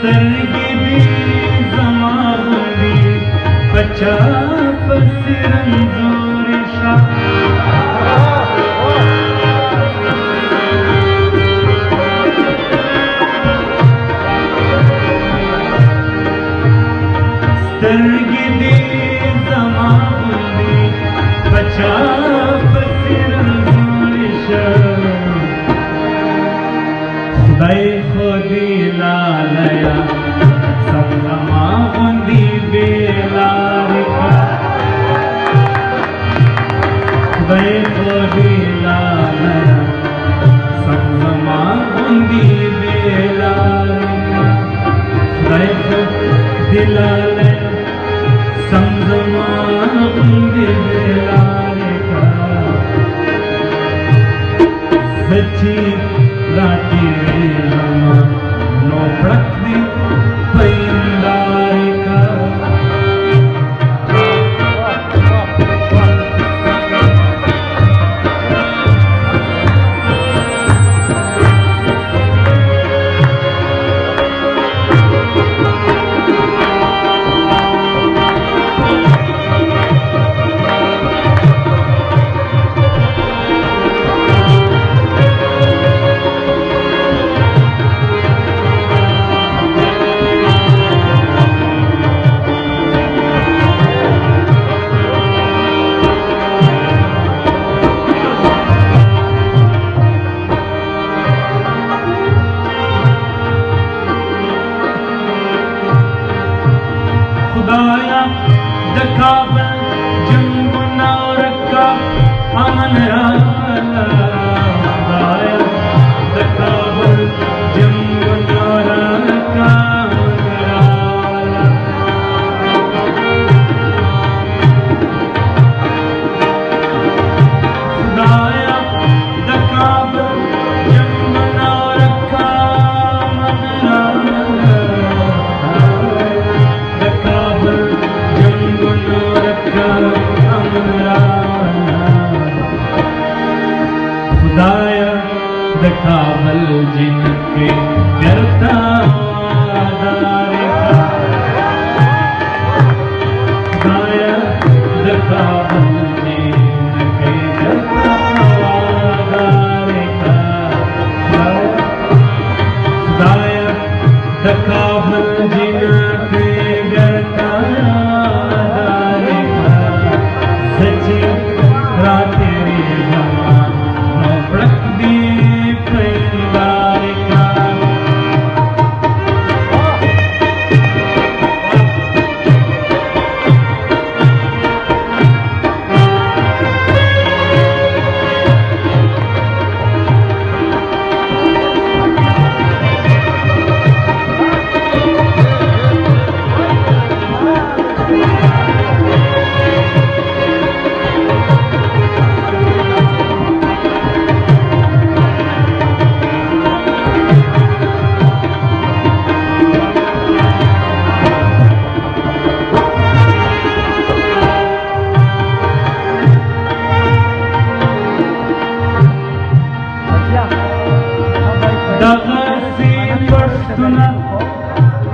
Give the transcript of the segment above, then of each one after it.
سترګې زما غوندې په چا پسې رنځورې شه سترګې زما غوندې په چا پسې رنځورې شه خدای خو دې لالیه سم زما غوندې بې لارې کړه خدای خو دې لالیه سم زما غوندې بې لارې کړه خدای خو دې لالیه سم زما غوندې بې لارې کړه زه چې रातेरेमा नो प्रकृति पैंदारे का खुदाया द काबल जंगुना रक्का अमन राला खुदाया द काबल जंगुना रक्का अमन राला खुदाया द काबल जंगुना रक्का अमन राला खुदाया द काबल जिनके करता दारे का खुदाया द काबल जिनके करता दारे का खुदाया द काबल जिनके करता दारे का सच्ची रातें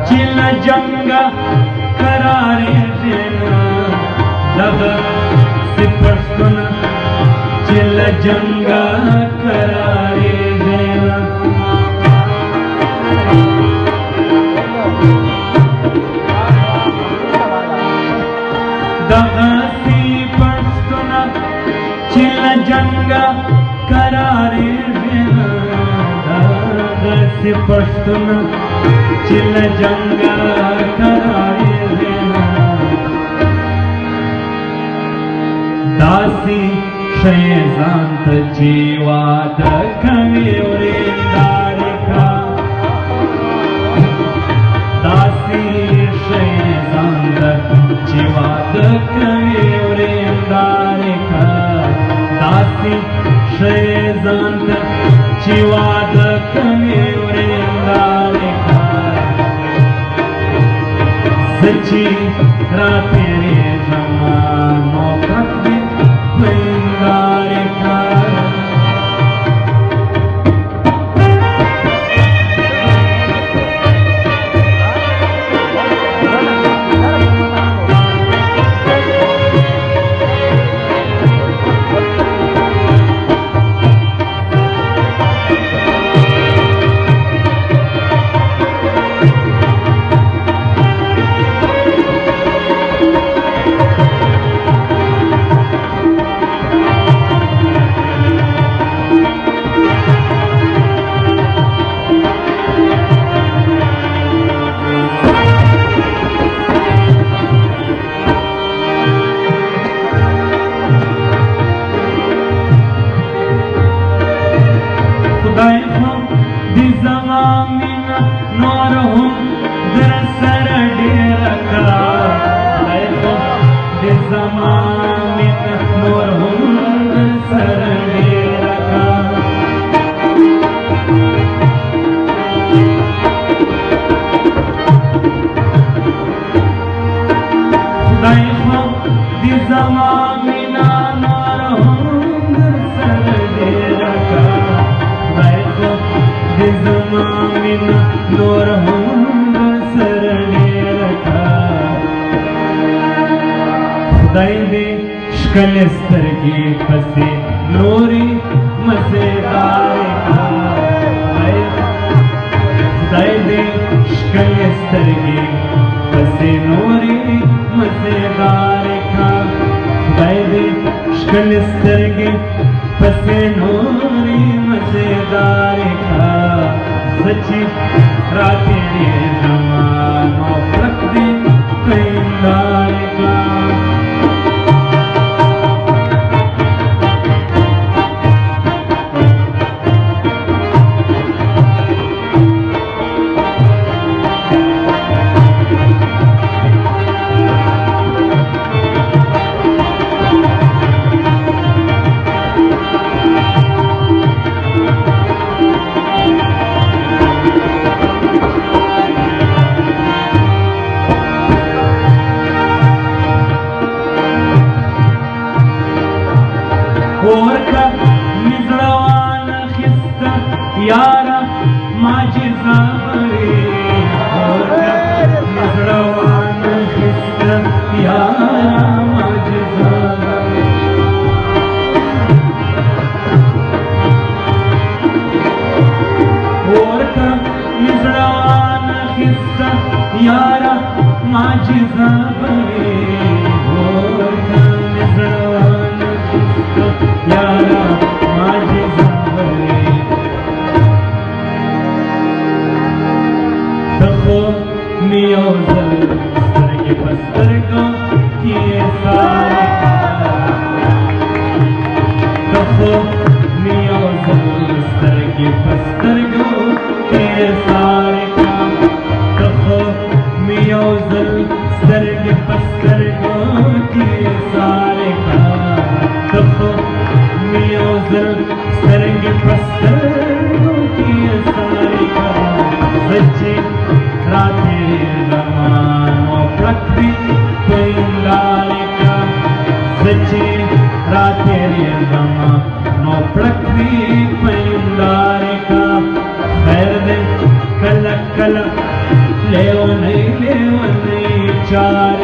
चिला जंगा करारे देना दगा से पश्तुना चिला जंगा करारे देना दगा से पश्तुना चिला जंगा करारे देना दगा से पश्तुना चिल जंगा करारे देना दासी शेजांत जीवाद कमेवरे दारिका दासी शेजांत जीवाद कमेवरे दारिका दासी शेजांत जीवाद कमेवरे दारिका सच्ची रातें जमानो प्रकृति पैंदारे का زمامنا نورهم در سر ډیر کړه خدای خو دې زمامنا نورهم در سر ډیر کړه خدای خو دې زمامنا نورهم در سر ډیر کړه خدای خو دې زمامنا نورهم در سر ډیر کړه خدای دې ښکلې سترګې پسې نورې مزېدارې کړه خدای دې ښکلې سترګې پسې نورې مزېدارې کړه خدای دې ښکلې سترګې پسې نورې مزېدارې کړه زه چې راتېرېږم نو پرک دې په هندارې کړه ورکه مې زړه وانخیسته یاره معجزه برې ورکه مې زړه وانخیسته یاره معجزه برې ورکه مې زړه وانخیسته یاره معجزه برې ورکه مې زړه یارا معجزه برې ته خو مې یو ځل سترګې په سترګو کې سارې ته خو مې یو ځل سترګې په سترګو کې سارې ته خو مې یو ځل سترګې په سترګو کې سارې ته خو مې یو ځل سترګې په سترګو کې سارې کړه زه چې راتېرېږم نو پړک دې په هندارې کړه زه چې راتېرېږم نو پړک دې په هندارې کړه خیر دې کله کله لیونۍ لیونۍ چارې